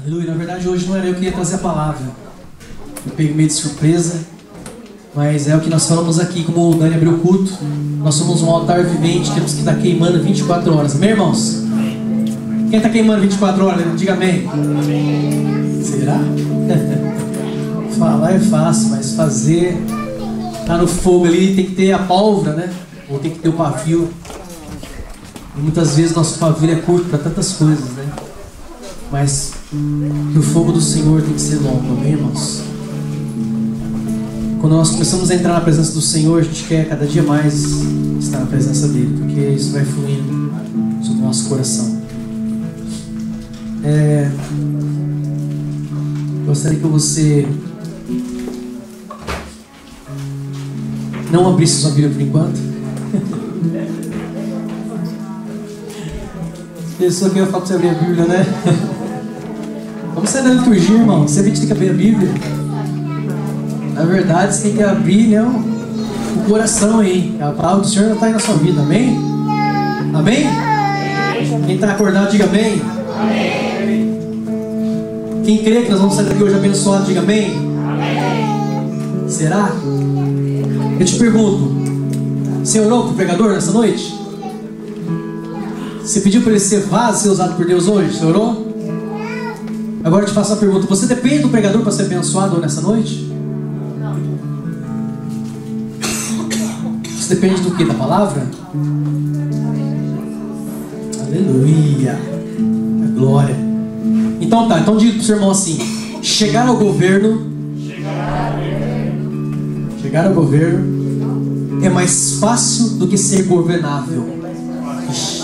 Aleluia. Na verdade, hoje não era eu que ia trazer a palavra. Eu peguei meio de surpresa. Mas é o que nós falamos aqui, como o Dani abriu o culto. Nós somos um altar vivente, temos que estar queimando 24 horas. Amém, irmãos? Quem está queimando 24 horas, diga amém. Será? Falar é fácil, mas fazer... Tá no fogo ali, tem que ter a pólvora, né? Ou tem que ter o pavio. E muitas vezes nosso pavio é curto para tantas coisas, né? Mas que o fogo do Senhor tem que ser longo, amém, irmãos? Quando nós começamos a entrar na presença do Senhor, a gente quer cada dia mais estar na presença dEle, porque isso vai fluindo sobre o nosso coração. Gostaria que você não abrisse sua Bíblia por enquanto. Pessoa que eu falo pra você abrir a Bíblia, né? Vamos sair da liturgia, irmão. Você tem que abrir a Bíblia. Na verdade, você tem que abrir, né, o coração aí. A palavra do Senhor já está aí na sua vida, amém? Amém? Quem está acordado, diga amém. Amém. Quem crê que nós vamos sair daqui hoje abençoado, diga amém. Amém. Será? Eu te pergunto, você orou para o pregador nessa noite? Você pediu para ele ser vaso, ser usado por Deus hoje? Você orou? Agora eu te faço uma pergunta, você depende do pregador para ser abençoado nessa noite? Você depende do que? Da palavra? Aleluia! A glória! Então tá, então diga pro seu irmão assim: chegar ao governo é mais fácil do que ser governável. Ixi,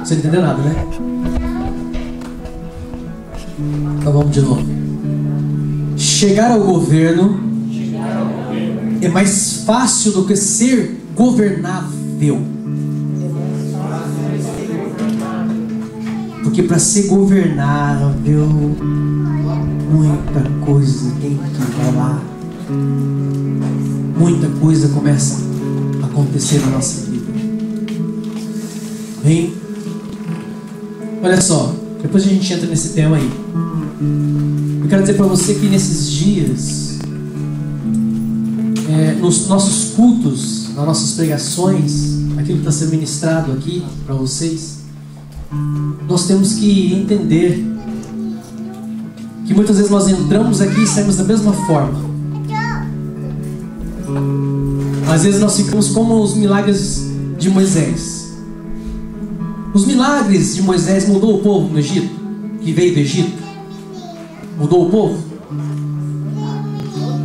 você não entendeu nada, né? Então vamos de novo. Chegar ao governo é mais fácil do que ser governável. Porque para ser governável, muita coisa tem que rolar. Muita coisa começa a acontecer na nossa vida. Bem, olha só, depois a gente entra nesse tema aí. Eu quero dizer para você que nesses dias, nos nossos cultos, nas nossas pregações, aquilo que está sendo ministrado aqui para vocês, nós temos que entender que muitas vezes nós entramos aqui e saímos da mesma forma. Às vezes nós ficamos como os milagres de Moisés. Os milagres de Moisés mudou o povo no Egito, que veio do Egito? Mudou o povo?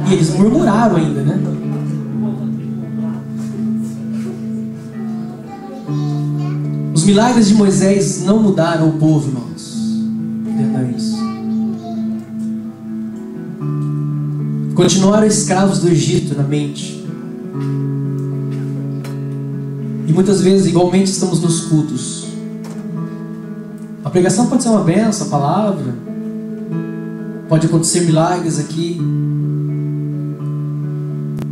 E eles murmuraram ainda, né? Os milagres de Moisés não mudaram o povo, irmãos. Entenda isso. Continuaram escravos do Egito na mente. E muitas vezes, igualmente, estamos nos cultos. A pregação pode ser uma bênção, a palavra. Pode acontecer milagres aqui.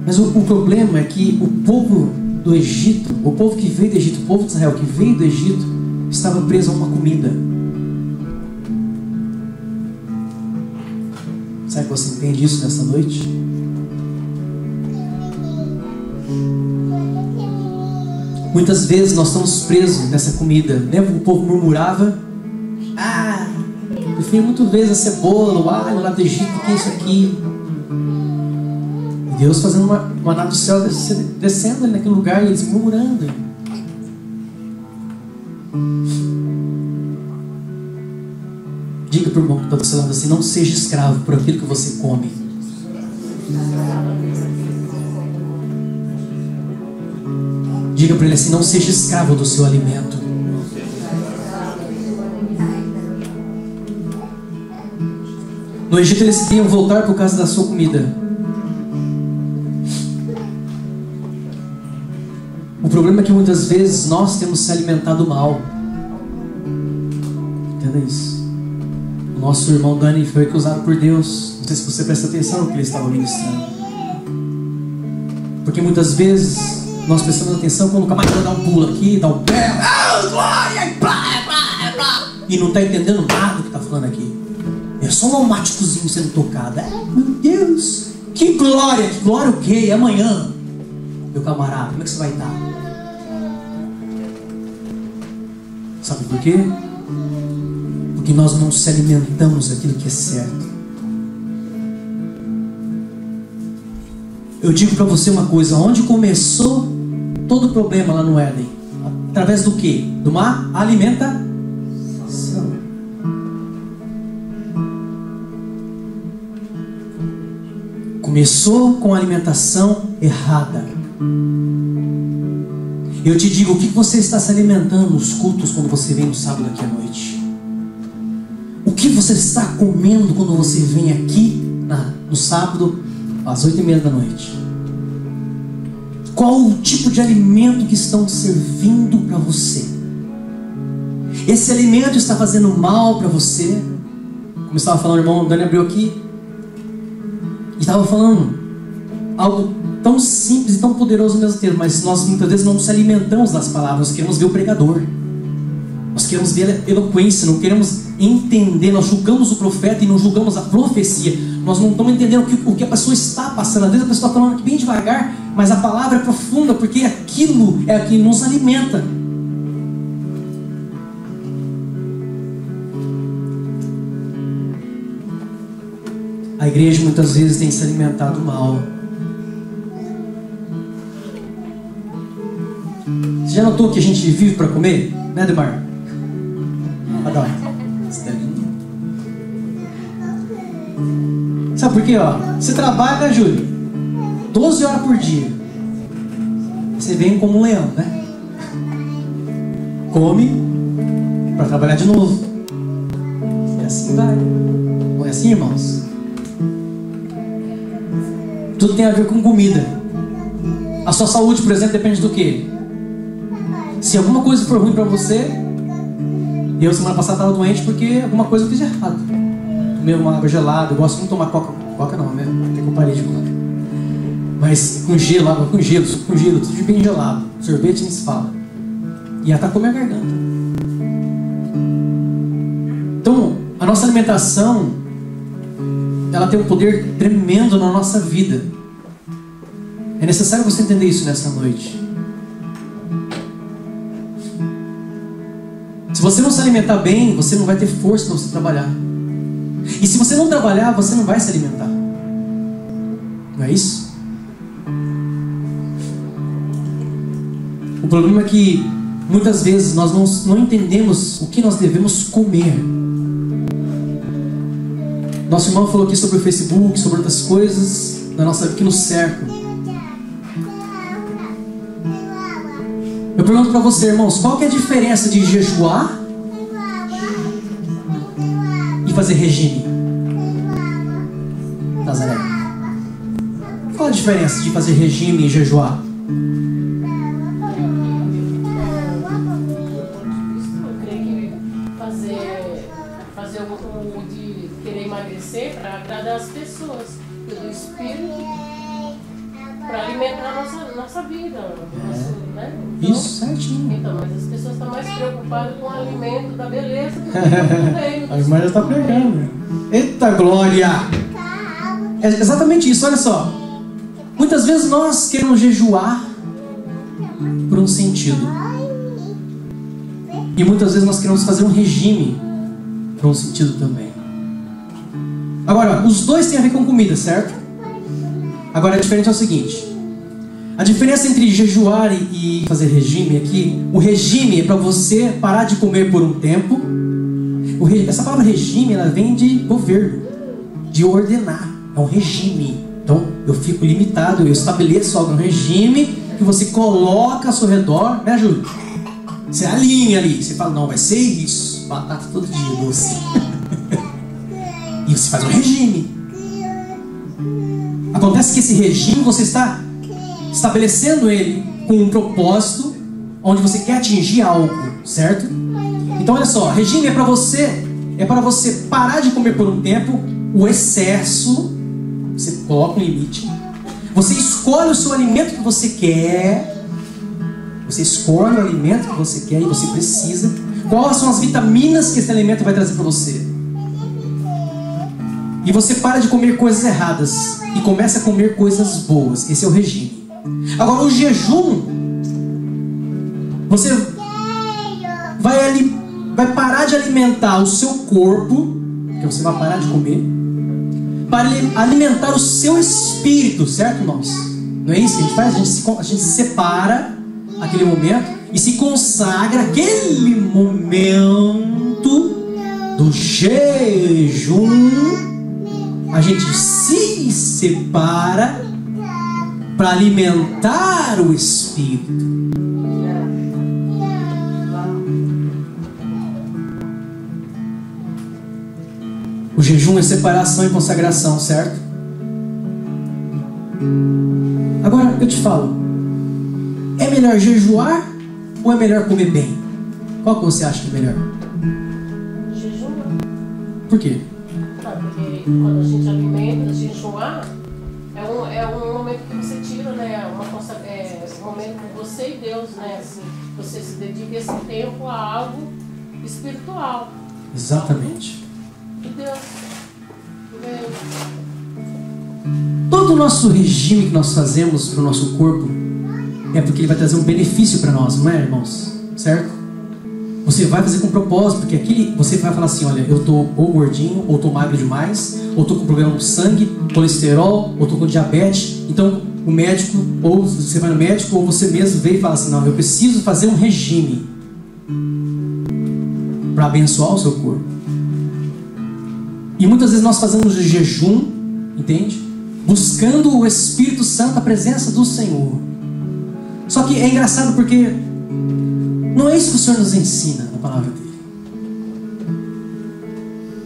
Mas o problema é que o povo do Egito, o povo que veio do Egito, o povo de Israel que veio do Egito, estava preso a uma comida. Será que você entende isso nessa noite? Muitas vezes nós estamos presos nessa comida. Lembra que o povo murmurava? Prefiro muito vezes a cebola, o alho lá do Egito, que é isso aqui. E Deus fazendo uma maná do céu descendo ali naquele lugar e eles murmurando. Diga para o irmão que está do seu lado assim: não seja escravo por aquilo que você come. Diga para ele assim: não seja escravo do seu alimento. No Egito eles queriam voltar por causa da sua comida. O problema é que muitas vezes nós temos se alimentado mal. Entenda isso. O nosso irmão Dani foi usado por Deus. Não sei se você presta atenção no que ele estava ministrando. Porque muitas vezes nós prestamos atenção quando o camarada dá um pulo aqui, dá um pé, glória, e não está entendendo nada do que está falando aqui. É só um automáticozinho sendo tocado. Meu Deus, que glória o quê? E amanhã, meu camarada, como é que você vai estar? Sabe por quê? Porque nós não se alimentamos daquilo que é certo. Eu digo para você uma coisa, onde começou todo o problema lá no Éden? Através do quê? De uma alimentação. Começou com a alimentação errada. Eu te digo, o que você está se alimentando nos cultos quando você vem no sábado aqui à noite? O que você está comendo quando você vem aqui no sábado às 8h30 da noite? Qual o tipo de alimento que estão servindo para você? Esse alimento está fazendo mal para você? Como estava falando o irmão Dani abriu aqui, e estava falando algo tão simples e tão poderoso ao mesmo tempo, mas nós muitas vezes não nos alimentamos das palavras, nós queremos ver o pregador, nós queremos ver a eloquência, não queremos entender, nós julgamos o profeta e não julgamos a profecia, nós não estamos entendendo o que a pessoa está passando. Às vezes a pessoa está falando aqui bem devagar, mas a palavra é profunda, porque aquilo é o que nos alimenta. A igreja muitas vezes tem se alimentado mal. Você já notou que a gente vive para comer? Né, Demar? Adoro. Sabe por quê? Você trabalha, né, Júlio? 12 horas por dia. Você vem como um leão, né? Come para trabalhar de novo. E assim vai. Não é assim, irmãos? Tudo tem a ver com comida. A sua saúde, por exemplo, depende do quê? Se alguma coisa for ruim para você, eu semana passada estava doente porque alguma coisa eu fiz errado. Tomei uma água gelada, eu gosto de não tomar coca não, né? Até que eu parei de comer. Mas com gelo, água com gelo, suco com gelo, tudo bem gelado. Sorvete nem se fala. E atacou minha garganta. Então, a nossa alimentação, ela tem um poder tremendo na nossa vida. É necessário você entender isso nessa noite. Se você não se alimentar bem, você não vai ter força para você trabalhar. E se você não trabalhar, você não vai se alimentar. Não é isso? O problema é que muitas vezes nós não entendemos o que nós devemos comer. Nosso irmão falou aqui sobre o Facebook, sobre outras coisas da nossa vida que nos cercam. Eu pergunto para você, irmãos, qual que é a diferença de jejuar e fazer regime? Nazaré. Qual a diferença de fazer regime e jejuar? Fazer o de querer emagrecer para agradar as pessoas, pelo espírito, para alimentar a nossa vida. Né? Então, isso, certinho. Então, mas as pessoas estão mais preocupadas com o alimento da beleza do que com o reino. A irmã já está pregando. Eita glória! É exatamente isso, olha só. Muitas vezes nós queremos jejuar por um sentido. E muitas vezes nós queremos fazer um regime por um sentido também. Agora, os dois têm a ver com comida, certo? Agora, a diferença é o seguinte. A diferença entre jejuar e fazer regime aqui, o regime é para você parar de comer por um tempo. Essa palavra regime, ela vem de governo, de ordenar. É um regime. Então, eu fico limitado, eu estabeleço algum regime que você coloca ao seu redor, né, Júlio? Você alinha ali, você fala, não, vai ser isso, batata todo dia, doce. E você faz um regime. Acontece que esse regime, você está estabelecendo ele com um propósito, onde você quer atingir algo, certo? Então olha só, regime é para você parar de comer por um tempo o excesso, você coloca um limite, você escolhe o seu alimento que você quer, você escolhe o alimento que você quer e você precisa, quais são as vitaminas que esse alimento vai trazer para você. E você para de comer coisas erradas e começa a comer coisas boas. Esse é o regime. Agora, o jejum, você vai parar de alimentar o seu corpo, porque você vai parar de comer, para alimentar o seu espírito, certo, irmãos? Não é isso que a gente faz? A gente separa aquele momento e se consagra aquele momento do jejum. A gente se separa para alimentar o espírito. O jejum é separação e consagração, certo? Agora eu te falo, é melhor jejuar ou é melhor comer bem? Qual que você acha que é melhor? Jejum. Por quê? Porque quando a gente alimenta, jejuar é um momento que você tira, né? Um momento com você e Deus, né? Assim, você se dedica esse tempo a algo espiritual. Exatamente. E Deus. Todo o nosso regime que nós fazemos para o nosso corpo é porque ele vai trazer um benefício para nós, não é, irmãos? Certo? Você vai fazer com propósito, porque aquele, você vai falar assim, olha, eu estou ou gordinho, ou estou magro demais, ou estou com problema no sangue, colesterol, ou estou com diabetes. Então o médico, ou você vai no médico, ou você mesmo veio e fala assim, não, eu preciso fazer um regime para abençoar o seu corpo. E muitas vezes nós fazemos jejum, entende? Buscando o Espírito Santo, a presença do Senhor. Só que é engraçado porque não é isso que o Senhor nos ensina na palavra dele.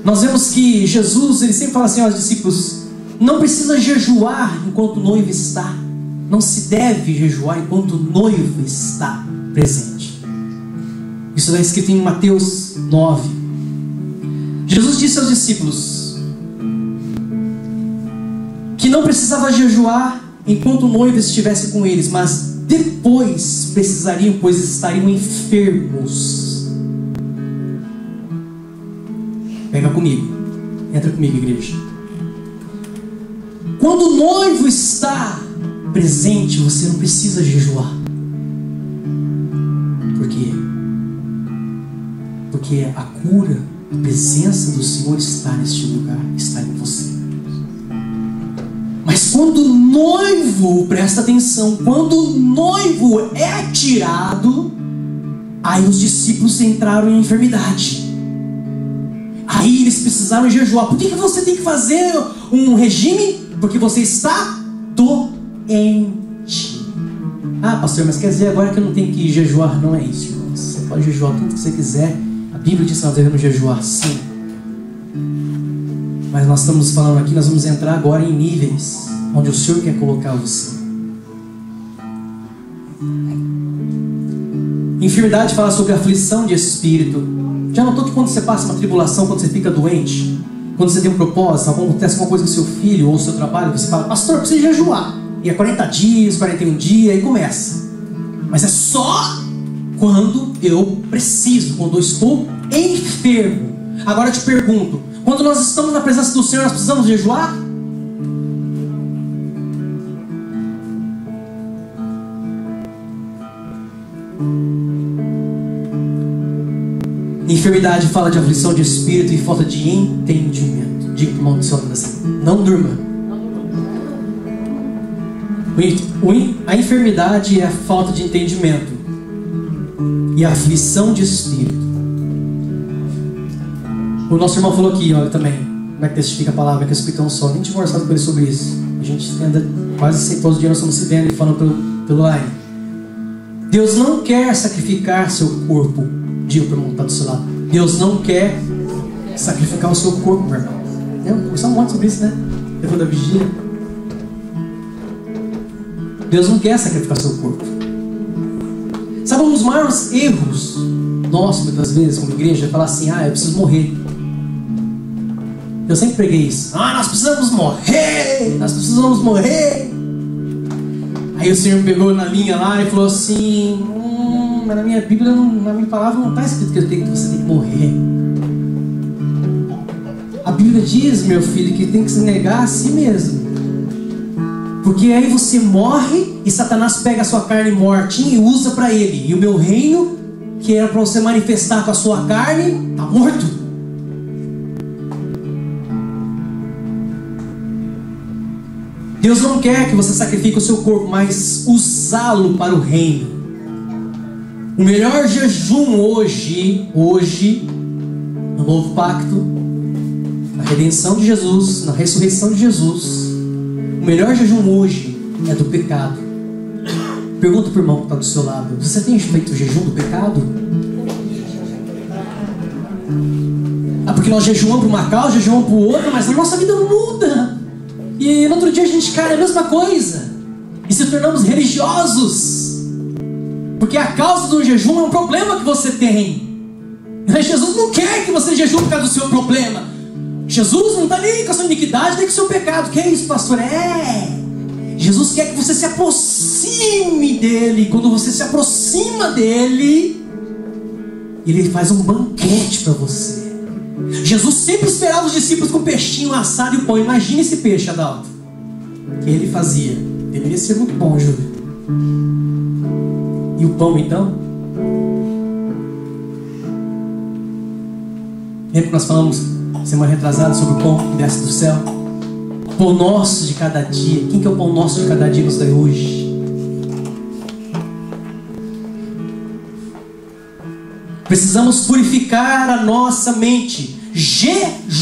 Nós vemos que Jesus, ele sempre fala assim aos discípulos, não precisa jejuar enquanto o noivo está. Não se deve jejuar enquanto o noivo está presente. Isso está escrito em Mateus 9. Jesus disse aos discípulos que não precisava jejuar enquanto o noivo estivesse com eles, mas depois precisariam, pois estariam enfermos. Pega comigo, entra comigo, igreja. Quando o noivo está presente, você não precisa jejuar. Por quê? Porque a cura, a presença do Senhor está neste lugar, está em você. Mas quando o noivo, presta atenção, quando o noivo é tirado, aí os discípulos entraram em enfermidade. Aí eles precisaram jejuar. Por que você tem que fazer um regime? Porque você está doente. Ah, pastor, mas quer dizer agora que eu não tenho que jejuar? Não é isso, irmãos. Você pode jejuar tudo que você quiser. A Bíblia diz que nós devemos jejuar, sim. Mas nós estamos falando aqui, nós vamos entrar agora em níveis onde o Senhor quer colocar você. Enfermidade fala sobre aflição de espírito. Já notou que quando você passa uma tribulação, quando você fica doente, quando você tem um propósito, acontece alguma coisa com seu filho ou seu trabalho, você fala, pastor, preciso jejuar. E é 40 dias, 41 dias, e começa. Mas é só quando eu preciso, quando eu estou enfermo. Agora eu te pergunto, quando nós estamos na presença do Senhor, nós precisamos jejuar? Enfermidade fala de aflição de espírito e falta de entendimento. Diga para o irmão do seu lado assim, não durma. A enfermidade é a falta de entendimento e a aflição de espírito. O nosso irmão falou aqui, olha também, como é que testifica a palavra, que o Espírito é um só. Nem tinha conversado com ele sobre isso. A gente anda quase todos os dias, nós estamos se vendo e falando pelo live. Deus não quer sacrificar seu corpo. Diga para o irmão que está do seu lado. Deus não quer sacrificar o seu corpo, meu irmão. Conversamos muito sobre isso, né? Depois da vigília. Deus não quer sacrificar seu corpo. Sabe um dos maiores erros nossos, muitas vezes, como igreja, é falar assim, eu preciso morrer. Eu sempre preguei isso. Nós precisamos morrer! Nós precisamos morrer! Aí o Senhor me pegou na linha lá e falou assim, mas na minha Bíblia, na minha palavra, não está escrito que você tem que morrer. A Bíblia diz, meu filho, que tem que se negar a si mesmo. Porque aí você morre e Satanás pega a sua carne mortinha e usa para ele. E o meu reino, que era para você manifestar com a sua carne, está morto. Deus não quer que você sacrifique o seu corpo, mas usá-lo para o reino. O melhor jejum hoje, no novo pacto, na redenção de Jesus, na ressurreição de Jesus, o melhor jejum hoje é do pecado. Pergunta para o irmão que está do seu lado: você tem feito o jejum do pecado? Ah, porque nós jejuamos para uma causa, jejuamos para outra, mas a nossa vida não muda. E no outro dia a gente cai na mesma coisa e se tornamos religiosos, porque a causa do jejum é um problema que você tem. Mas Jesus não quer que você jejue por causa do seu problema. Jesus não está nem com a sua iniquidade, nem com o seu pecado. Que é isso, pastor? Jesus quer que você se aproxime dele. Quando você se aproxima dele, ele faz um banquete para você. Jesus sempre esperava os discípulos com o peixinho assado e o pão. Imagina esse peixe, Adalto, que ele fazia. Deveria ser muito bom, Júlio. E o pão, então? Lembra que nós falamos semana retrasada sobre o pão que desce do céu? O pão nosso de cada dia. Quem que é o pão nosso de cada dia que nos dá hoje? Precisamos purificar a nossa mente, jejuar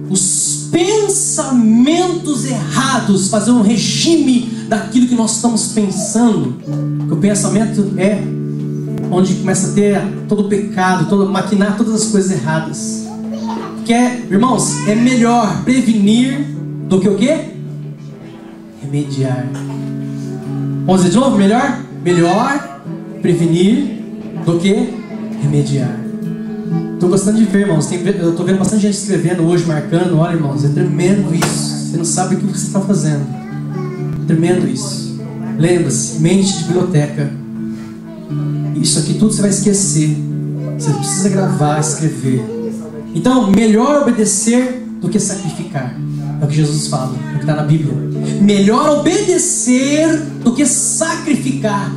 os pensamentos errados, fazer um regime daquilo que nós estamos pensando. Porque o pensamento é onde começa a ter todo o pecado, maquinar todas as coisas erradas. Porque, irmãos, é melhor prevenir do que o quê? Remediar. Vamos dizer de novo? Melhor prevenir do que remediar. Estou gostando de ver, irmãos. Eu estou vendo bastante gente escrevendo hoje, marcando. Olha, irmãos, é tremendo isso. Você não sabe o que você está fazendo. Tremendo isso. Lembra-se, mente de biblioteca. Isso aqui tudo você vai esquecer. Você precisa gravar, escrever. Então, melhor obedecer do que sacrificar. É o que Jesus fala, é o que está na Bíblia. Melhor obedecer do que sacrificar.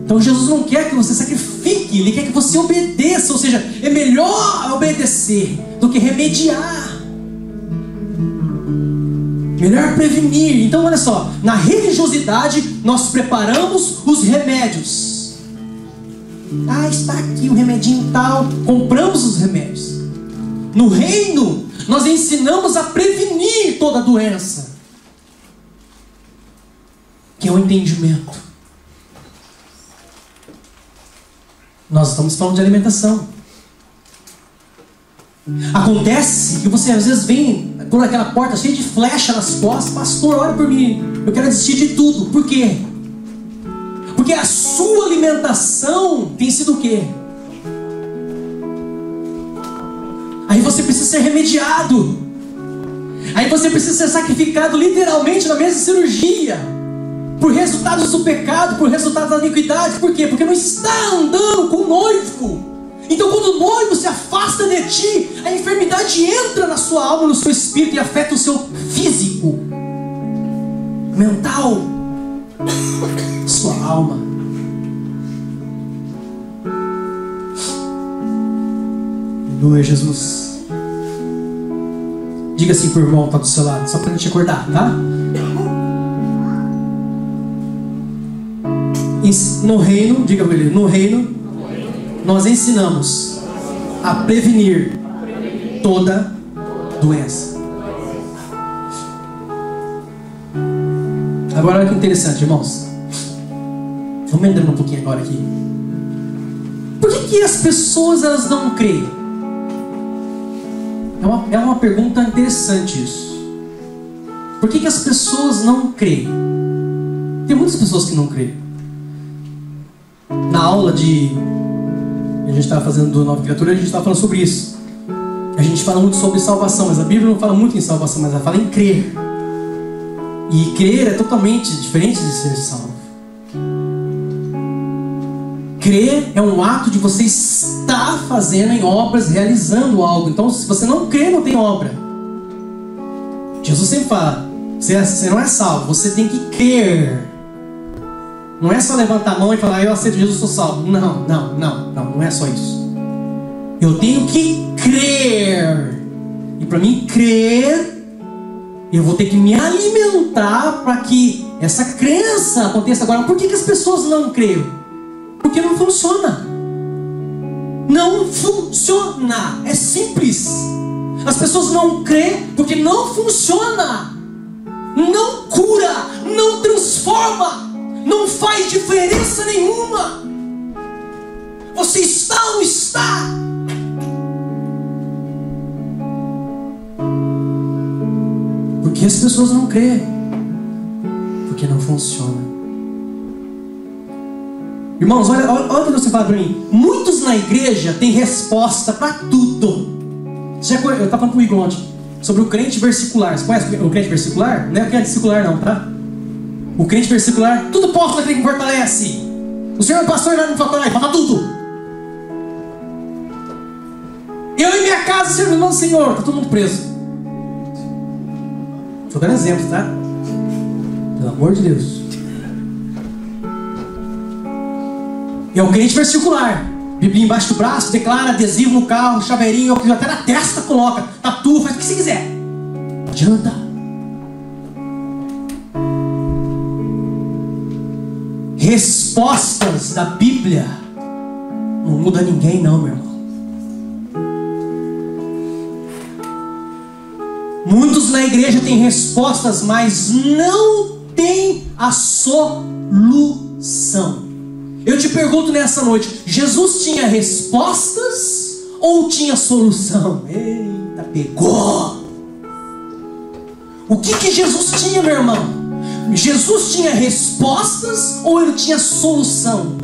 Então Jesus não quer que você sacrifique, Ele quer que você obedeça. Ou seja, é melhor obedecer do que remediar. Melhor prevenir. Então olha só, na religiosidade nós preparamos os remédios. Está aqui o remedinho tal, compramos os remédios. No reino nós ensinamos a prevenir toda doença, que é o entendimento. Nós estamos falando de alimentação. Acontece que você às vezes vem por aquela porta cheia de flecha nas costas: pastor, ora por mim, eu quero desistir de tudo. Por quê? Porque a sua alimentação tem sido o quê? Aí você precisa ser remediado. Aí você precisa ser sacrificado literalmente na mesa de cirurgia, por resultados do pecado, por resultados da iniquidade. Por quê? Porque não está andando com o noivo. Então quando o noivo se afasta de ti, a enfermidade entra na sua alma, no seu espírito, e afeta o seu físico, mental, sua alma. Aleluia, Jesus. Diga assim pro irmão que está do seu lado, só para ele te acordar, tá? No reino, diga para ele, no reino nós ensinamos a prevenir toda doença. Agora olha que interessante, irmãos. Vamos entrar um pouquinho agora aqui. Por que as pessoas elas não creem? É uma pergunta interessante isso. Por que as pessoas não creem? Tem muitas pessoas que não creem. Na aula a gente estava fazendo do Nova Criatura, a gente estava falando sobre isso. A gente fala muito sobre salvação, mas a Bíblia não fala muito em salvação, mas ela fala em crer. E crer é totalmente diferente de ser salvo. Crer é um ato de você estar fazendo em obras, realizando algo. Então, se você não crê, não tem obra. Jesus sempre fala, você não é salvo, você tem que crer. Não é só levantar a mão e falar, eu aceito Jesus, sou salvo. Não é só isso. Eu tenho que crer. E para mim crer, eu vou ter que me alimentar para que essa crença aconteça. Agora, por que as pessoas não creem? Porque não funciona. Não funciona. É simples. As pessoas não creem porque não funciona. Não cura, não transforma, não faz diferença nenhuma. Você está ou não está? Porque as pessoas não creem, porque não funciona. Irmãos, olha o que você fala para mim. Muitos na igreja têm resposta para tudo. Eu estava falando com o Igor ontem sobre o crente versicular. Você conhece o crente versicular? Não é o crente versicular não, tá? O crente versicular, tudo posso naquele que me fortalece. O Senhor é o pastor, não me fortalece, fala tudo. Eu e minha casa servindo ao Senhor. Está todo mundo preso. Estou dando exemplo, tá? Pelo amor de Deus. É o crente versicular. Bíblia embaixo do braço, declara, adesivo no carro, chaveirinho, até na testa coloca, tatu, faz o que você quiser. Não adianta. Respostas da Bíblia não muda ninguém não, meu irmão. Muitos na igreja têm respostas, mas não têm a solução. Eu te pergunto nessa noite, Jesus tinha respostas ou tinha solução? Eita, pegou! O que Jesus tinha, meu irmão? Jesus tinha respostas ou ele tinha solução?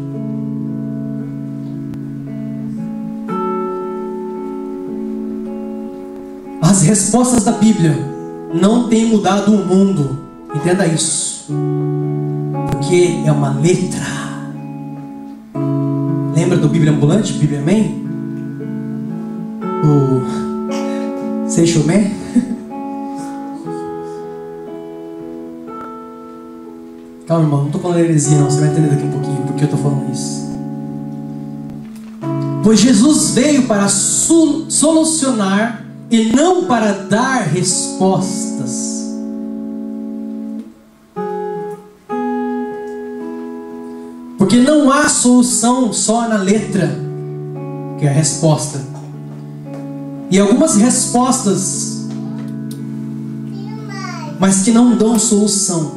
As respostas da Bíblia não têm mudado o mundo. Entenda isso. Porque é uma letra. Lembra do Bíblia Ambulante? Bíblia Man? O Seixo Man? Calma, irmão, não estou falando heresia não. Você vai entender daqui um pouquinho porque eu estou falando isso. Pois Jesus veio para solucionar e não para dar respostas. Porque não há solução só na letra, que é a resposta. E algumas respostas, mas que não dão solução.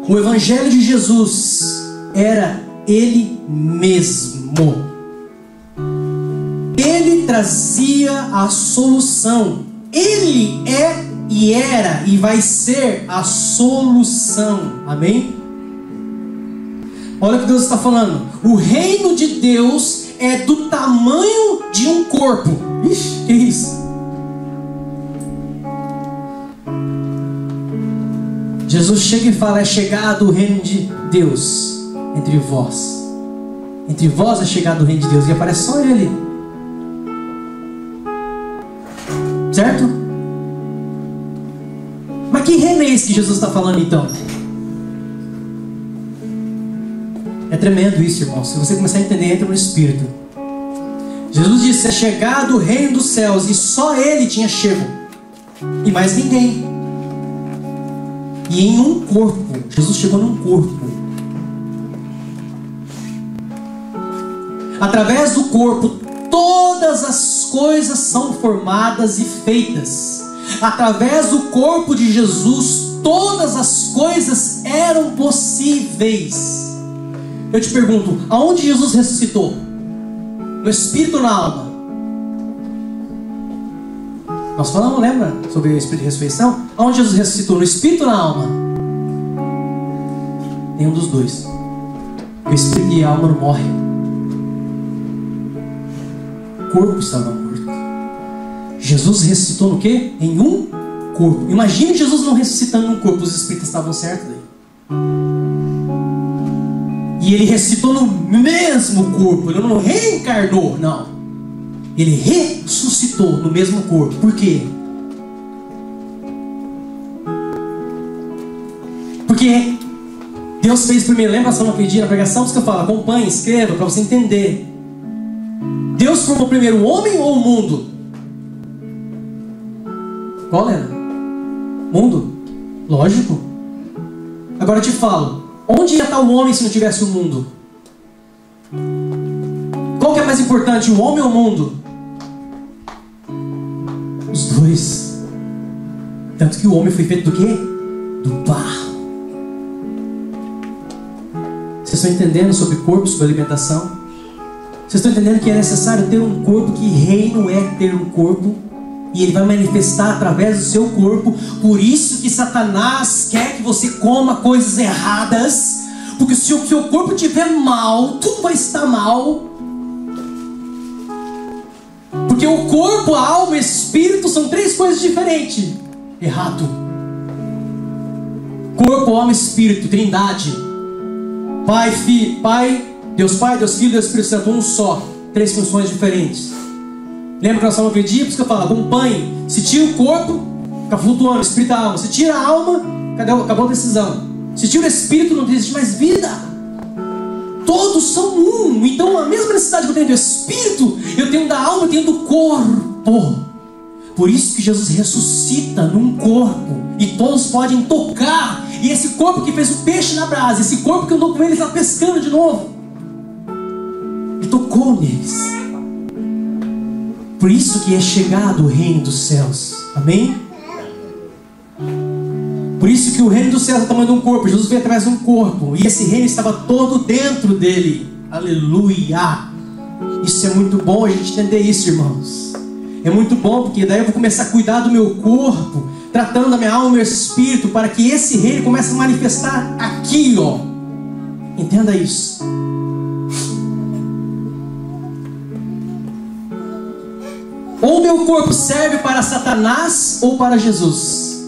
O Evangelho de Jesus era Ele mesmo. Ele trazia a solução. Ele é e era e vai ser a solução. Amém? Olha o que Deus está falando. O reino de Deus é do tamanho de um corpo. Ixi, que isso? Jesus chega e fala, é chegado o reino de Deus entre vós. Entre vós é chegado o reino de Deus. E aparece só Ele. Certo? Mas que reino é esse que Jesus está falando então? É tremendo isso, irmão. Se você começar a entender, entra no Espírito. Jesus disse, é chegado o reino dos céus. E só Ele tinha chego. E mais ninguém. E em um corpo. Jesus chegou num corpo. Através do corpo, todas as coisas são formadas e feitas. Através do corpo de Jesus, todas as coisas eram possíveis. Eu te pergunto, aonde Jesus ressuscitou? No espírito ou na alma? Nós falamos, lembra? Sobre o espírito de ressurreição? Aonde Jesus ressuscitou? No espírito ou na alma? Nenhum dos dois. O espírito e a alma não morrem. O corpo estava morto. Jesus ressuscitou no quê? Em um corpo. Imagine Jesus não ressuscitando num corpo. Os espíritos estavam certos daí. E E ele ressuscitou no mesmo corpo. Ele não reencarnou, não. Ele ressuscitou no mesmo corpo. Por quê? Porque Deus fez primeiro. Lembra só naquele dia na pregação que eu falo? Acompanhe, escreva para você entender. Deus formou primeiro o homem ou o mundo? Qual era? Mundo? Lógico. Agora eu te falo, onde ia estar o homem se não tivesse o mundo? Qual que é mais importante, o homem ou o mundo? Os dois. Tanto que o homem foi feito do quê? Do barro. Vocês estão entendendo sobre corpo, sobre alimentação? Vocês estão entendendo que é necessário ter um corpo, que reino é ter um corpo? E ele vai manifestar através do seu corpo. Por isso que Satanás quer que você coma coisas erradas. Porque se o seu corpo estiver mal, tudo vai estar mal. Porque o corpo, a alma e o espírito são três coisas diferentes. Errado. Corpo, alma e espírito, trindade. Pai, Deus Pai, Deus Filho, Deus Espírito Santo, um só. Três funções diferentes. Lembra que nós falamos aquele dia? Por isso que eu falo, acompanhe. Se tira o corpo, fica flutuando, o espírito e a alma. Se tira a alma, acabou a decisão. Se tira o espírito, não existe mais vida. Todos são um. Então a mesma necessidade que eu tenho do espírito, eu tenho da alma, eu tenho do corpo. Por isso que Jesus ressuscita num corpo. E todos podem tocar. E esse corpo que fez o peixe na brasa, esse corpo que eu andou com eles lá pescando de novo, ele tocou neles. Por isso que é chegado o reino dos céus. Amém? Por isso que o reino dos céus é o tamanho de um corpo. Jesus veio através de um corpo. E esse reino estava todo dentro dele. Aleluia! Isso é muito bom a gente entender isso, irmãos. É muito bom, porque daí eu vou começar a cuidar do meu corpo, tratando da minha alma e do meu espírito, para que esse reino comece a manifestar aqui, ó. Entenda isso. Ou o meu corpo serve para Satanás ou para Jesus.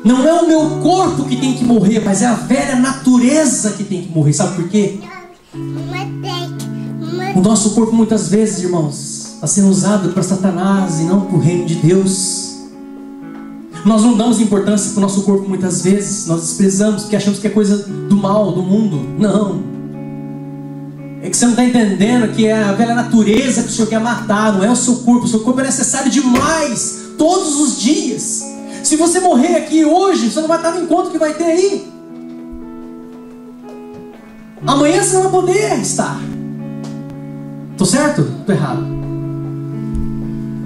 Não é o meu corpo que tem que morrer, mas é a velha natureza que tem que morrer. Sabe por quê? O nosso corpo muitas vezes, irmãos, está sendo usado para Satanás e não para o reino de Deus. Nós não damos importância para o nosso corpo muitas vezes. Nós desprezamos porque achamos que é coisa do mal, do mundo. Não. É que você não está entendendo que é a velha natureza que o Senhor quer matar. Não é o seu corpo. O seu corpo é necessário demais, todos os dias. Se você morrer aqui hoje, você não vai estar no encontro que vai ter aí. Amanhã você não vai poder estar. Estou certo? Estou errado.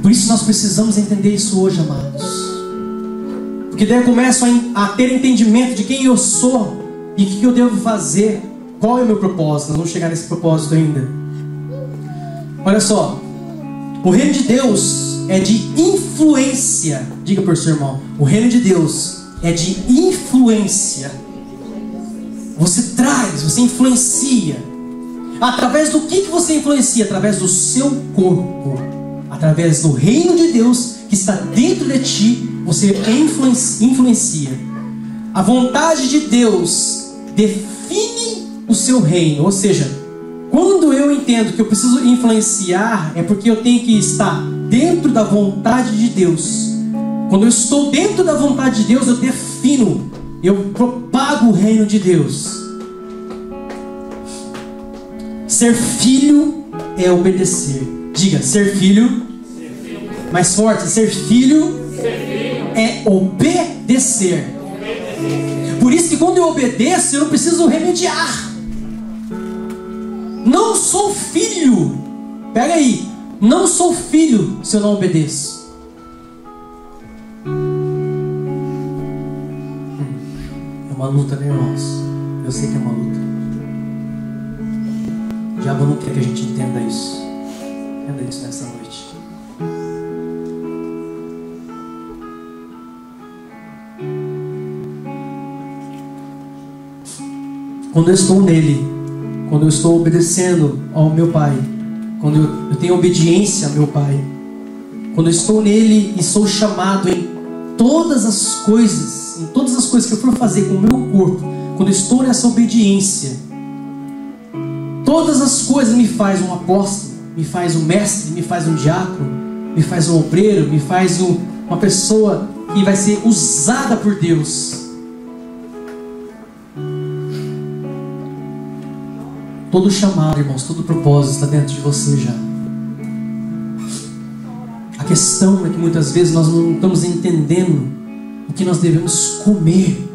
Por isso nós precisamos entender isso hoje, amados. Porque daí eu começo a ter entendimento de quem eu sou e o que eu devo fazer. Qual é o meu propósito? Nós vamos chegar nesse propósito ainda. Olha só. O reino de Deus é de influência. Diga para o seu irmão. O reino de Deus é de influência. Você traz, você influencia. Através do que você influencia? Através do seu corpo. Através do reino de Deus que está dentro de ti, você influencia. A vontade de Deus define o seu reino. Ou seja, quando eu entendo que eu preciso influenciar, é porque eu tenho que estar dentro da vontade de Deus. Quando eu estou dentro da vontade de Deus, eu defino, eu propago o reino de Deus. Ser filho é obedecer. Diga, ser filho. Mais forte, ser filho é obedecer. Por isso que quando eu obedeço, eu não preciso remediar. Não sou filho. Pega aí. Não sou filho se eu não obedeço. É uma luta, né, irmãos? Eu sei que é uma luta. O diabo não quer que a gente entenda isso. Entenda isso nessa noite. Quando eu estou nele, quando eu estou obedecendo ao meu Pai, quando eu tenho obediência ao meu Pai, quando eu estou nele e sou chamado em todas as coisas que eu for fazer com o meu corpo, quando eu estou nessa obediência, todas as coisas me faz um apóstolo, me faz um mestre, me faz um diácono, me faz um obreiro, me faz uma pessoa que vai ser usada por Deus. Todo chamado, irmãos, todo propósito está dentro de você já. A questão é que muitas vezes nós não estamos entendendo o que nós devemos comer,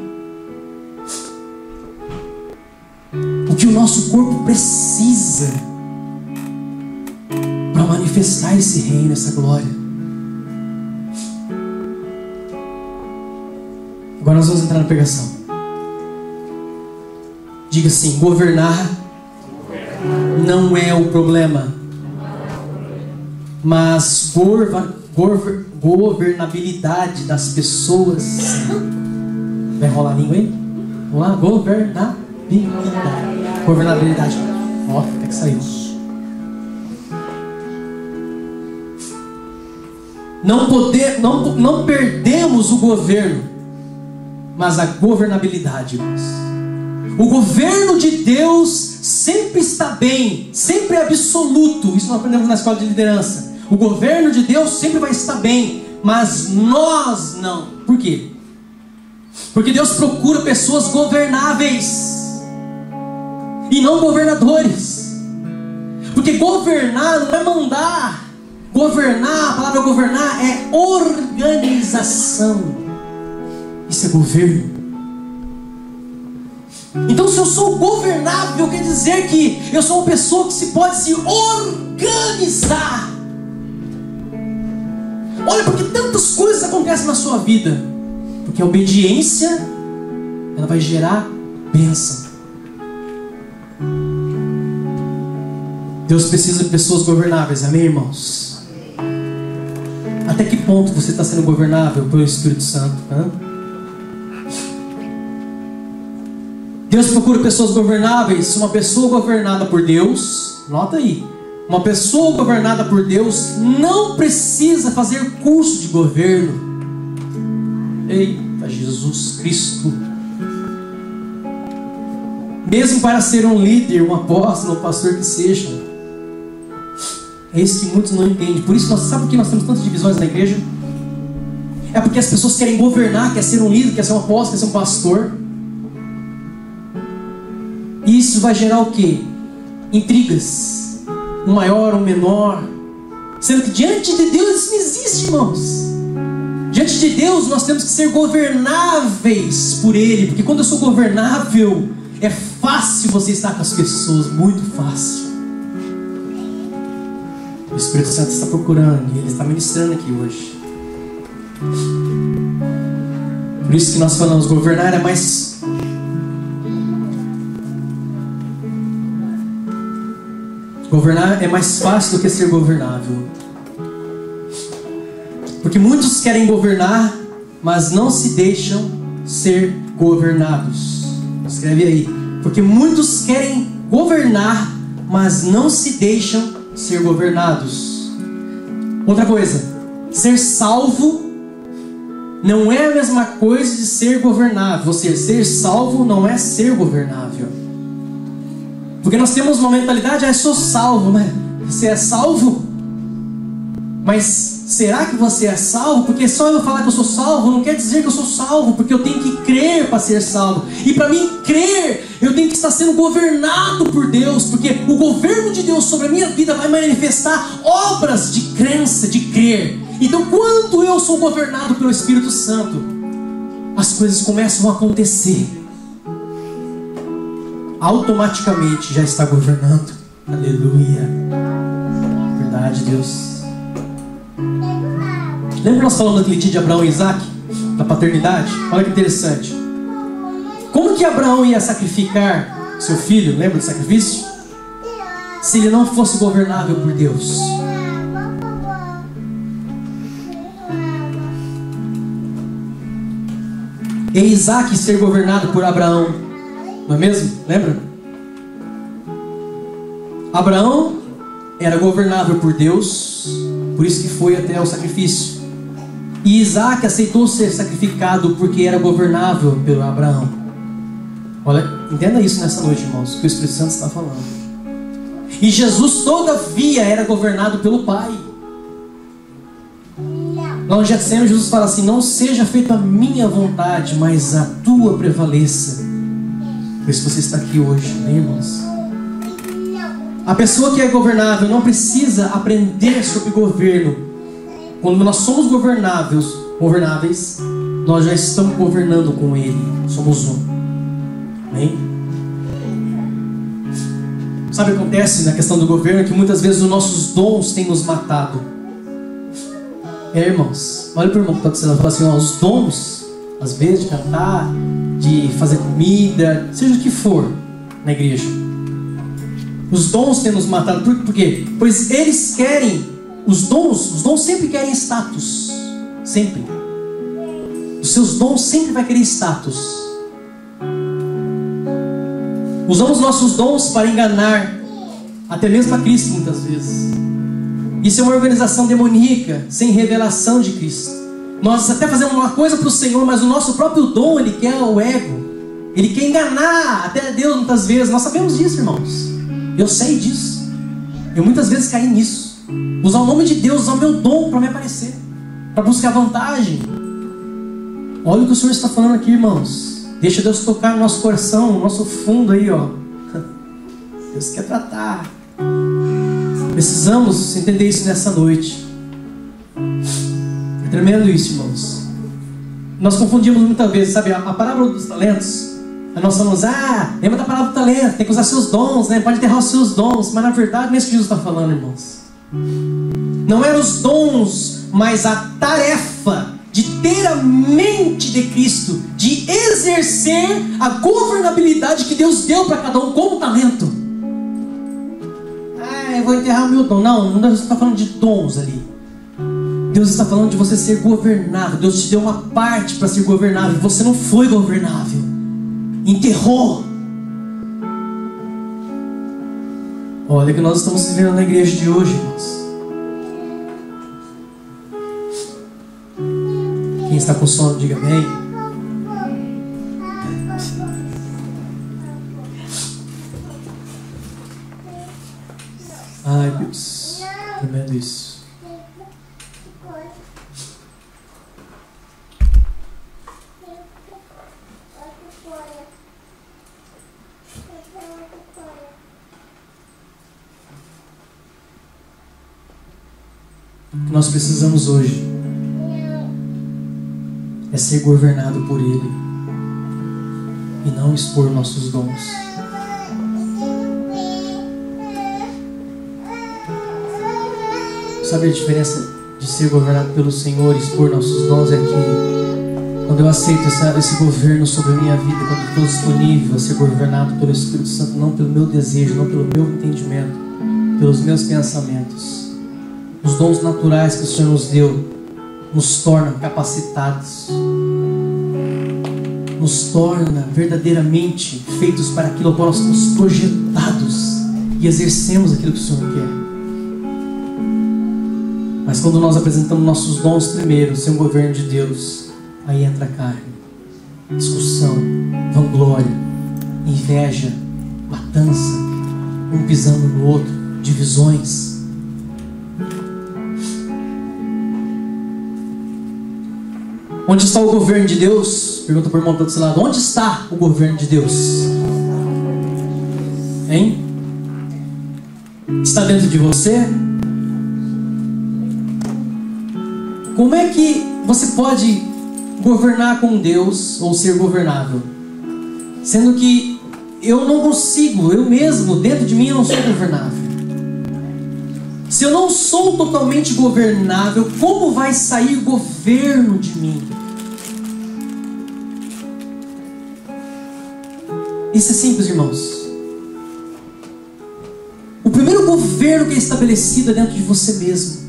o que o nosso corpo precisa para manifestar esse reino, essa glória. Agora nós vamos entrar na pregação. Diga assim: governar não é o problema, mas governabilidade das pessoas. Vai rolar a língua aí? Vamos lá, governabilidade. Ó, até que saiu. Não perdemos o governo, mas a governabilidade, irmãos. O governo de Deus sempre está bem, sempre é absoluto. Isso nós aprendemos na escola de liderança. O governo de Deus sempre vai estar bem, mas nós não. Por quê? Porque Deus procura pessoas governáveis e não governadores. Porque governar não é mandar. Governar, a palavra governar é organização. Isso é governo. Então, se eu sou governável, quer dizer que eu sou uma pessoa que pode se organizar. Olha, porque tantas coisas acontecem na sua vida. Porque a obediência, ela vai gerar bênção. Deus precisa de pessoas governáveis, amém, irmãos? Até que ponto você está sendo governável pelo Espírito Santo? Deus procura pessoas governáveis. Uma pessoa governada por Deus, nota aí, uma pessoa governada por Deus não precisa fazer curso de governo. Eita, Jesus Cristo! Mesmo para ser um líder, um apóstolo, um pastor que seja. É isso que muitos não entendem. Por isso, sabe por que nós temos tantas divisões na igreja? É porque as pessoas querem governar, quer ser um líder, quer ser um apóstolo, quer ser um pastor. E isso vai gerar o quê? Intrigas. Um maior, um menor. Sendo que diante de Deus isso não existe, irmãos. Diante de Deus nós temos que ser governáveis por Ele. Porque quando eu sou governável, é fácil você estar com as pessoas. Muito fácil. O Espírito Santo está procurando e Ele está ministrando aqui hoje. Por isso que nós falamos, governar é mais... Governar é mais fácil do que ser governável. Porque muitos querem governar, mas não se deixam ser governados. Escreve aí. Porque muitos querem governar, mas não se deixam ser governados. Outra coisa, ser salvo não é a mesma coisa de ser governável. Ou seja, ser salvo não é ser governável. Porque nós temos uma mentalidade, eu sou salvo, né? Você é salvo? Mas será que você é salvo? Porque só eu falar que eu sou salvo não quer dizer que eu sou salvo, porque eu tenho que crer para ser salvo. E para mim crer, eu tenho que estar sendo governado por Deus, porque o governo de Deus sobre a minha vida vai manifestar obras de crença, de crer. Então quando eu sou governado pelo Espírito Santo, as coisas começam a acontecer. Automaticamente já está governando. Aleluia. Verdade, Deus. Lembra nós falando daquele dia de Abraão e Isaac? Da paternidade? Olha que interessante. Como que Abraão ia sacrificar seu filho? Lembra do sacrifício? Se ele não fosse governável por Deus. E Isaac ser governado por Abraão. Não é mesmo? Lembra? Abraão era governável por Deus, por isso que foi até o sacrifício. E Isaac aceitou ser sacrificado porque era governável pelo Abraão. Olha, entenda isso nessa noite, irmãos, que o Espírito Santo está falando. E Jesus, todavia, era governado pelo Pai. Lá no Getsemane, Jesus fala assim: não seja feita a minha vontade, mas a tua prevaleça. Por isso você está aqui hoje, né, irmãos? A pessoa que é governável não precisa aprender sobre governo. Quando nós somos governáveis, nós já estamos governando com Ele. Somos um. Amém? Sabe o que acontece na questão do governo? Que muitas vezes os nossos dons têm nos matado. Irmãos, olha para o irmão que está dizendo, fala assim: ó, os dons, às vezes, de cantar, de fazer comida, seja o que for na igreja, os dons têm nos matado. Por quê? Pois eles querem, os dons sempre querem status. Sempre. Os seus dons sempre vai querer status. Usamos nossos dons para enganar até mesmo a Cristo muitas vezes. Isso é uma organização demoníaca, sem revelação de Cristo. Nós até fazemos uma coisa para o Senhor, mas o nosso próprio dom, ele quer o ego. Ele quer enganar até Deus muitas vezes. Nós sabemos disso, irmãos. Eu sei disso. Eu muitas vezes caí nisso. Usar o nome de Deus, usar o meu dom para me aparecer, para buscar vantagem. Olha o que o Senhor está falando aqui, irmãos. Deixa Deus tocar no nosso coração, no nosso fundo aí, ó. Deus quer tratar. Precisamos entender isso nessa noite. É tremendo isso, irmãos. Nós confundimos muitas vezes, sabe, a parábola dos talentos. Nós falamos: lembra da parábola do talento, tem que usar seus dons, né? Pode enterrar os seus dons. Mas na verdade não é isso que Jesus está falando, irmãos. Não eram os dons, mas a tarefa de ter a mente de Cristo, de exercer a governabilidade que Deus deu para cada um como talento. Eu vou enterrar o meu dom. Não, Deus está falando de dons ali. Deus está falando de você ser governável. Deus te deu uma parte para ser governável. Você não foi governável. Enterrou. Olha o que nós estamos vivendo na igreja de hoje, irmãos. Quem está com sono, diga amém. Ai, Deus, tremendo isso. O que nós precisamos hoje é ser governado por Ele e não expor nossos dons. Sabe a diferença de ser governado pelo Senhor e expor nossos dons? É que quando eu aceito esse governo sobre a minha vida, quando eu estou disponível a ser governado pelo Espírito Santo, não pelo meu desejo, não pelo meu entendimento, pelos meus pensamentos, os dons naturais que o Senhor nos deu nos tornam capacitados, nos torna verdadeiramente feitos para aquilo ao qual nós somos projetados e exercemos aquilo que o Senhor quer. Mas quando nós apresentamos nossos dons primeiro, sem o governo de Deus, aí entra a carne, discussão, vanglória, inveja, matança, um pisando no outro, divisões. Onde está o governo de Deus? Pergunta para o irmão do seu lado. Onde está o governo de Deus? Hein? Está dentro de você? Como é que você pode governar com Deus ou ser governável? Sendo que eu não consigo, eu mesmo, dentro de mim, eu não sou governável. Se eu não sou totalmente governável, como vai sair governo de mim? Isso é simples, irmãos. O primeiro governo que é estabelecido é dentro de você mesmo.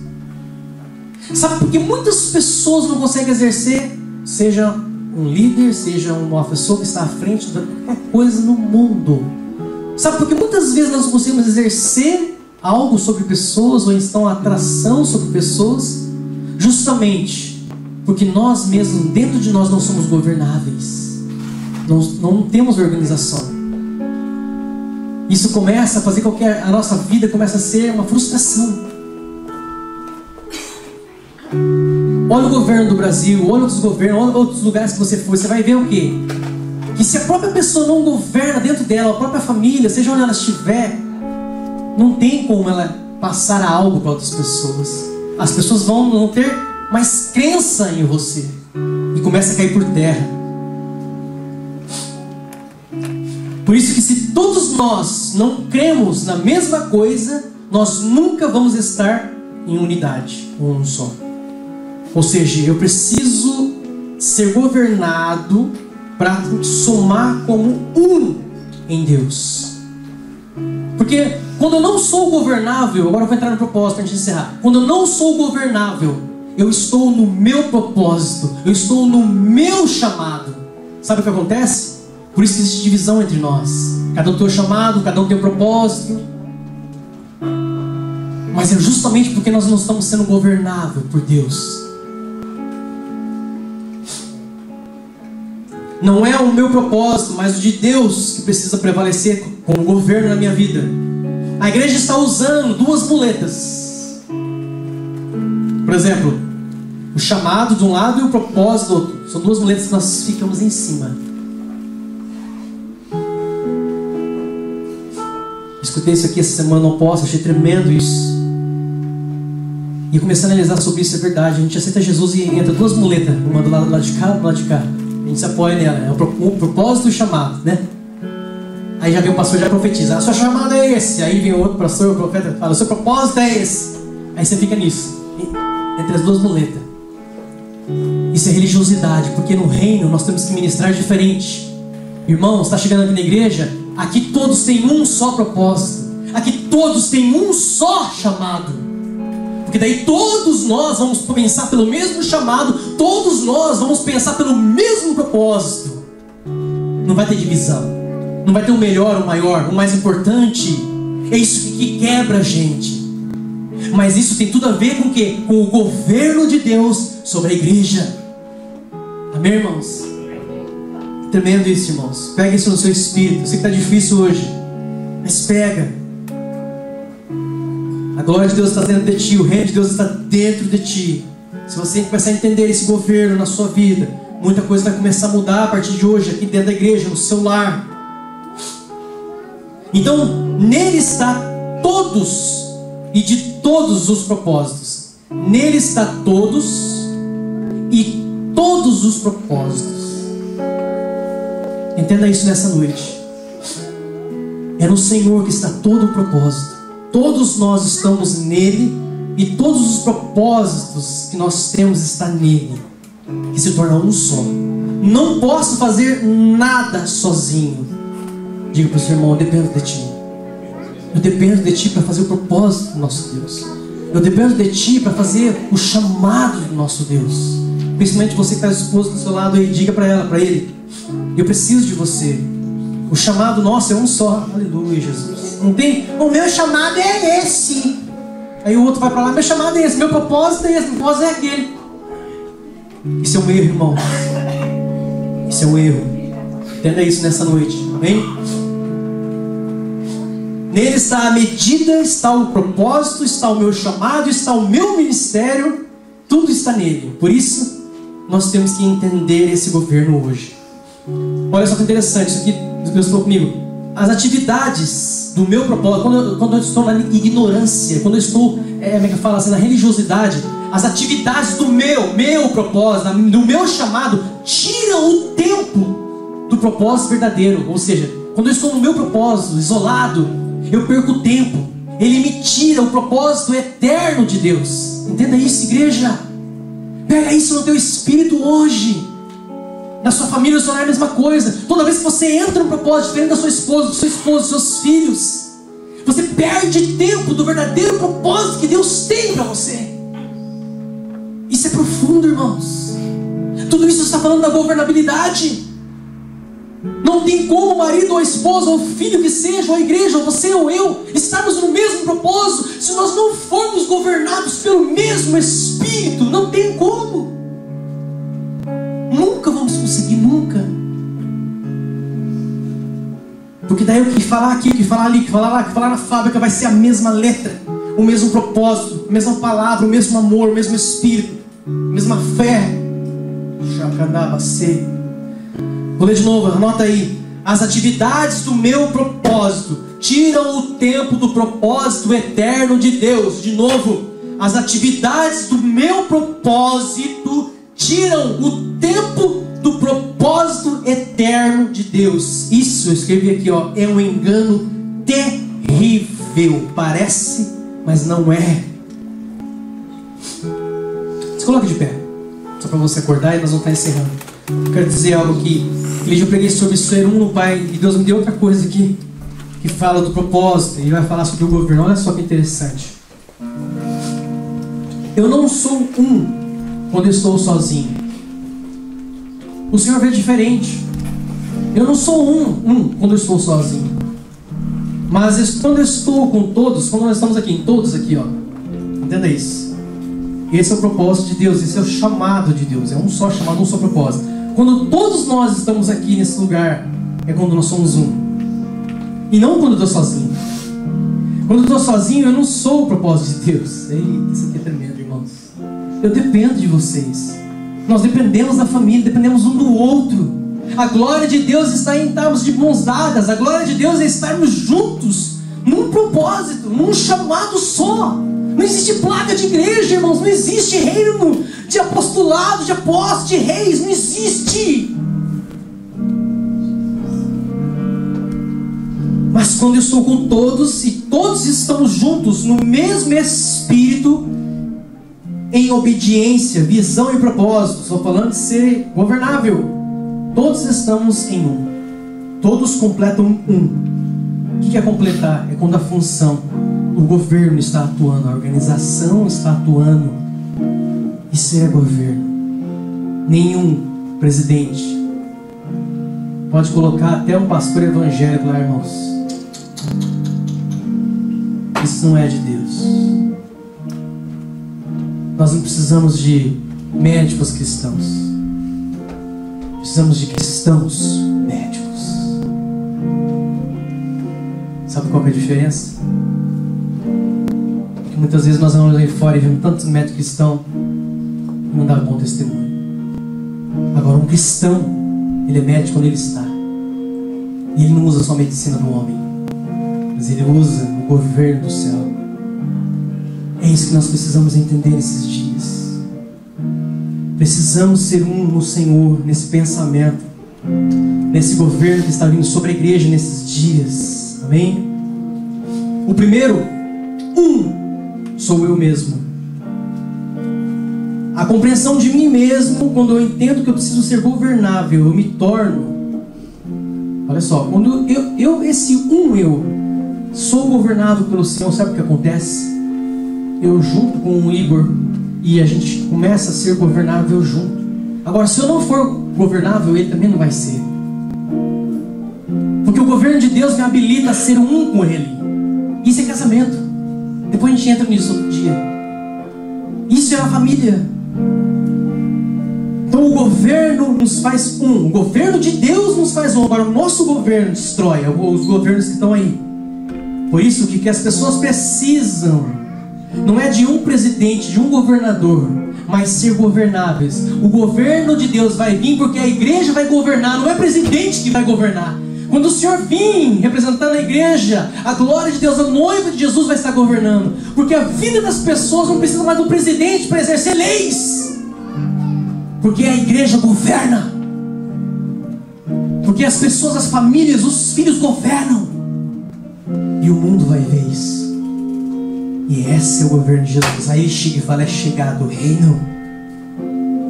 Sabe por que muitas pessoas não conseguem exercer, seja um líder, seja uma pessoa que está à frente de qualquer coisa no mundo? Sabe por que muitas vezes nós não conseguimos exercer algo sobre pessoas, ou então atração sobre pessoas? Justamente porque nós mesmos, dentro de nós, não somos governáveis. não temos organização. Isso começa a fazer com que a nossa vida comece a ser uma frustração. Olha o governo do Brasil, olha outros governos, olha outros lugares que você for, você vai ver o quê? Que se a própria pessoa não governa dentro dela, a própria família, seja onde ela estiver, não tem como ela passar algo para outras pessoas. As pessoas vão não ter mais crença em você e começa a cair por terra. Por isso que se todos nós não cremos na mesma coisa, nós nunca vamos estar em unidade, um só. Ou seja, eu preciso ser governado para somar como um em Deus. Porque quando eu não sou governável, agora eu vou entrar no propósito para a gente encerrar. Quando eu não sou governável, eu estou no meu propósito, eu estou no meu chamado. Sabe o que acontece? Por isso que existe divisão entre nós. Cada um tem o chamado, cada um tem o propósito. Mas é justamente porque nós não estamos sendo governáveis por Deus. Não é o meu propósito, mas o de Deus que precisa prevalecer como governo na minha vida. A igreja está usando duas muletas. Por exemplo, o chamado de um lado e o propósito do outro. São duas muletas que nós ficamos em cima. Escutei isso aqui essa semana, não posso, achei tremendo isso. E comecei a analisar sobre isso, é verdade. A gente aceita Jesus e entra duas muletas, uma do lado de cá, do lado de cá. A gente se apoia nela, é o propósito e o chamado, né? Aí já vem o pastor já profetiza, a sua chamada é esse. Aí vem o outro pastor, o profeta, fala, o seu propósito é esse. Aí você fica nisso, entre as duas muletas. Isso é religiosidade, porque no reino nós temos que ministrar diferente. Irmão, está chegando aqui na igreja, aqui todos têm um só propósito. Aqui todos têm um só chamado. Porque daí todos nós vamos pensar pelo mesmo chamado, todos nós vamos pensar pelo mesmo propósito. Não vai ter divisão, não vai ter o melhor, o maior, o mais importante. É isso que quebra a gente. Mas isso tem tudo a ver com o quê? Com o governo de Deus sobre a igreja. Amém, irmãos? Tremendo isso, irmãos. Pega isso no seu espírito. Eu sei que está difícil hoje, mas pega. A glória de Deus está dentro de ti, o reino de Deus está dentro de ti. Se você começar a entender esse governo na sua vida, muita coisa vai começar a mudar a partir de hoje, aqui dentro da igreja, no seu lar. Então, nele está todos e de todos os propósitos. Nele está todos e todos os propósitos. Entenda isso nessa noite. É no Senhor que está todo o propósito. Todos nós estamos nele e todos os propósitos que nós temos estão nele, que se torna um só. Não posso fazer nada sozinho. Diga para o seu irmão, eu dependo de ti. Eu dependo de ti para fazer o propósito do nosso Deus. Eu dependo de ti para fazer o chamado do nosso Deus. Principalmente você que está esposo do seu lado aí, diga para ela, para ele: eu preciso de você. O chamado nosso é um só. Aleluia, Jesus. Não tem, o meu chamado é esse. Aí o outro vai para lá, meu chamado é esse, meu propósito é esse, meu propósito é aquele. Isso é um erro, irmão. Isso é um erro. Entenda isso nessa noite, amém? Nele está a medida, está o propósito, está o meu chamado, está o meu ministério. Tudo está nele. Por isso, nós temos que entender esse governo hoje. Olha só que interessante, isso aqui Deus falou comigo. As atividades do meu propósito, quando eu estou na ignorância, quando eu estou, como é que eu falo assim, na religiosidade, as atividades do meu propósito, do meu chamado, tiram o tempo do propósito verdadeiro. Ou seja, quando eu estou no meu propósito, isolado, eu perco o tempo. Ele me tira o propósito eterno de Deus. Entenda isso, igreja. Pega isso no teu espírito hoje. Na sua família, no seu lar é a mesma coisa. Toda vez que você entra no propósito diferente da sua esposa, do seu esposo, dos seus filhos, você perde tempo do verdadeiro propósito que Deus tem para você. Isso é profundo, irmãos. Tudo isso está falando da governabilidade. Não tem como o marido ou a esposa ou o filho que seja, ou a igreja, ou você ou eu, estarmos no mesmo propósito se nós não formos governados pelo mesmo Espírito. Não tem como. Nunca vamos conseguir, nunca. Porque daí o que falar aqui, o que falar ali, o que falar lá, o que falar na fábrica vai ser a mesma letra, o mesmo propósito, a mesma palavra, o mesmo amor, o mesmo espírito, a mesma fé. Vou ler de novo, anota aí. As atividades do meu propósito tiram o tempo do propósito eterno de Deus. De novo, as atividades do meu propósito tiram o tempo do propósito eterno de Deus. Isso eu escrevi aqui, ó, é um engano terrível. Parece, mas não é. Se coloque de pé, só para você acordar, e nós vamos estar encerrando. Eu quero dizer algo aqui. Eu preguei sobre ser um no Pai, e Deus me deu outra coisa aqui, que fala do propósito, e vai falar sobre o governo. Olha só que interessante. Eu não sou um quando eu estou sozinho. O Senhor vê diferente. Eu não sou um quando eu estou sozinho. Mas quando eu estou com todos, quando nós estamos aqui, em todos aqui, ó, entenda isso. Esse é o propósito de Deus, esse é o chamado de Deus. É um só chamado, um só propósito. Quando todos nós estamos aqui nesse lugar, é quando nós somos um. E não quando eu estou sozinho. Quando eu estou sozinho, eu não sou o propósito de Deus. Eita, isso aqui é tremendo, irmãos. Eu dependo de vocês. Nós dependemos da família, dependemos um do outro. A glória de Deus está em estarmos de mãos dadas. A glória de Deus é estarmos juntos, num propósito, num chamado só. Não existe placa de igreja, irmãos. Não existe reino de apostolado, de apóstolos, de reis. Não existe. Mas quando eu estou com todos, e todos estamos juntos no mesmo espírito, em obediência, visão e propósito, estou falando de ser governável, todos estamos em um. Todos completam um. O que é completar? É quando a função, o governo está atuando, a organização está atuando. Isso é governo. Nenhum presidente pode colocar até um pastor evangélico lá, irmãos. Isso não é de Deus. Nós não precisamos de médicos cristãos. Precisamos de cristãos médicos. Sabe qual que é a diferença? Porque muitas vezes nós vamos aí fora e vemos tantos médicos cristãos e não dá bom testemunho. Agora, um cristão, ele é médico onde ele está. E ele não usa só a medicina do homem, mas ele usa o governo do céu. É isso que nós precisamos entender nesses dias. Precisamos ser um no Senhor, nesse pensamento, nesse governo que está vindo sobre a igreja nesses dias. Amém? O primeiro, sou eu mesmo. A compreensão de mim mesmo, quando eu entendo que eu preciso ser governável, eu me torno. Olha só, quando eu sou governado pelo Senhor, sabe o que acontece? Eu junto com o Igor, e a gente começa a ser governável junto. Agora, se eu não for governável, ele também não vai ser. Porque o governo de Deus me habilita a ser um com ele. Isso é casamento. Depois a gente entra nisso outro dia. Isso é a família. Então o governo nos faz um. O governo de Deus nos faz um. Agora o nosso governo destrói os governos que estão aí. Por isso que as pessoas precisam, não é de um presidente, de um governador, mas ser governáveis. O governo de Deus vai vir porque a igreja vai governar, não é presidente que vai governar. Quando o Senhor vir representando a igreja, a glória de Deus, a noiva de Jesus vai estar governando. Porque a vida das pessoas não precisa mais do presidente para exercer leis. Porque a igreja governa. Porque as pessoas, as famílias, os filhos governam. E o mundo vai ver isso. E esse é o governo de Jesus. Aí chega e fala, é chegado o reino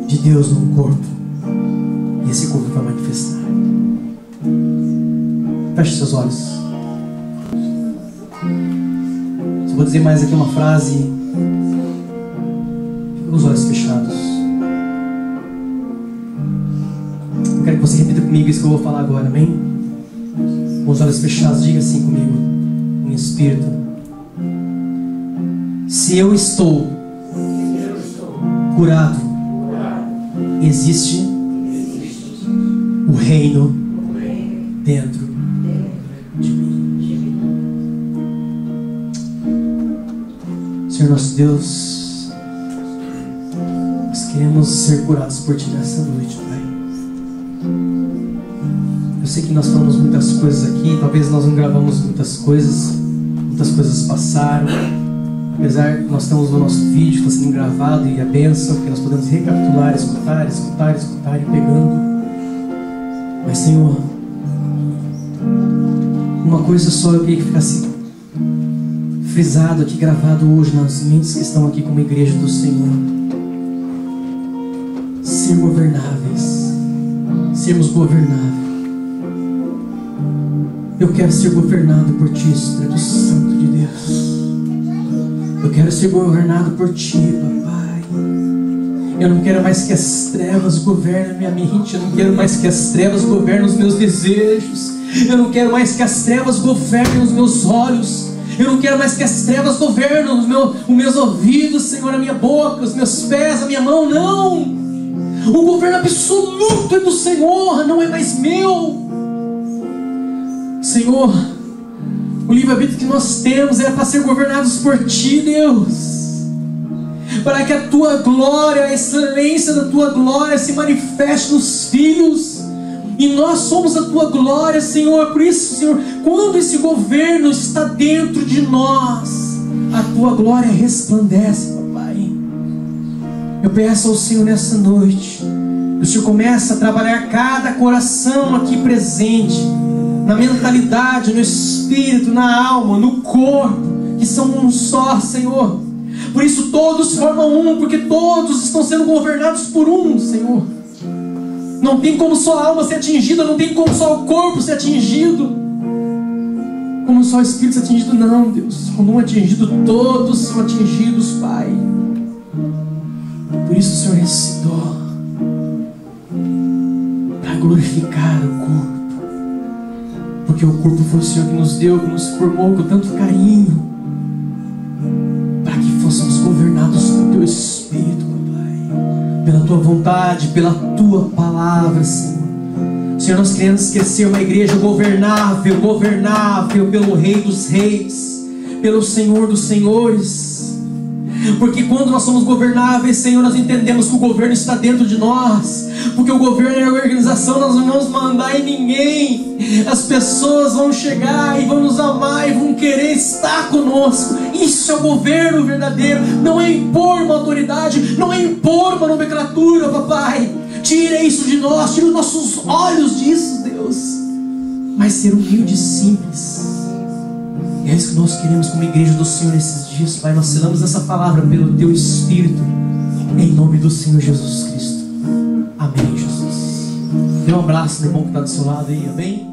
de Deus no corpo. E esse corpo vai manifestar. Feche seus olhos. Só vou dizer mais aqui uma frase. Fique com os olhos fechados. Eu quero que você repita comigo isso que eu vou falar agora, amém? Com os olhos fechados, diga assim comigo, em espírito. Se eu estou curado, existe o reino dentro Senhor nosso Deus, nós queremos ser curados por Ti nessa noite, Pai. Eu sei que nós falamos muitas coisas aqui, talvez nós não gravamos muitas coisas passaram, apesar que nós temos o nosso vídeo que está sendo gravado e a bênção, porque nós podemos recapitular, escutar e pegando. Mas, Senhor, uma coisa só eu queria que ficasse frisado aqui, gravado hoje nas mentes que estão aqui como igreja do Senhor: ser governáveis, sermos governáveis. Eu quero ser governado por Ti, Espírito Santo de Deus. Eu quero ser governado por Ti, Papai. Eu não quero mais que as trevas governem a minha mente. Eu não quero mais que as trevas governem os meus desejos. Eu não quero mais que as trevas governem os meus olhos. Eu não quero mais que as trevas governem os meus ouvidos, Senhor, a minha boca, os meus pés, a minha mão. Não! O governo absoluto é do Senhor, não é mais meu. Senhor, o livre-arbítrio que nós temos é para ser governados por Ti, Deus, para que a Tua glória, a excelência da Tua glória se manifeste nos filhos, e nós somos a Tua glória, Senhor. Por isso, Senhor, quando esse governo está dentro de nós, a Tua glória resplandece, Papai. Eu peço ao Senhor nessa noite, que o Senhor comece a trabalhar cada coração aqui presente, na mentalidade, no espírito, na alma, no corpo, que são um só, Senhor. Por isso todos formam um, porque todos estão sendo governados por um, Senhor. Não tem como só a alma ser atingida, não tem como só o corpo ser atingido, como só o espírito ser atingido, não, Deus. Quando um é atingido, todos são atingidos, Pai. Por isso o Senhor ressuscitou, para glorificar o corpo. Porque o corpo foi o Senhor que nos deu, que nos formou com tanto carinho, para que fôssemos governados pelo Teu Espírito, Papai, pela Tua vontade, pela Tua palavra, Senhor. Senhor, nós queremos ser uma igreja governável pelo Rei dos Reis, pelo Senhor dos Senhores. Porque quando nós somos governáveis, Senhor, nós entendemos que o governo está dentro de nós. Porque o governo é a organização, nós não vamos mandar em ninguém. As pessoas vão chegar e vão nos amar e vão querer estar conosco. Isso é o governo verdadeiro. Não é impor uma autoridade, não é impor uma nomenclatura, Papai. Tira isso de nós, tira os nossos olhos disso, Deus. Mas ser humilde e simples. E é isso que nós queremos como igreja do Senhor nesses dias, Pai. Nós selamos essa palavra pelo Teu Espírito, em nome do Senhor Jesus Cristo. Amém, Jesus. Dê um abraço no irmão que está do seu lado aí, amém?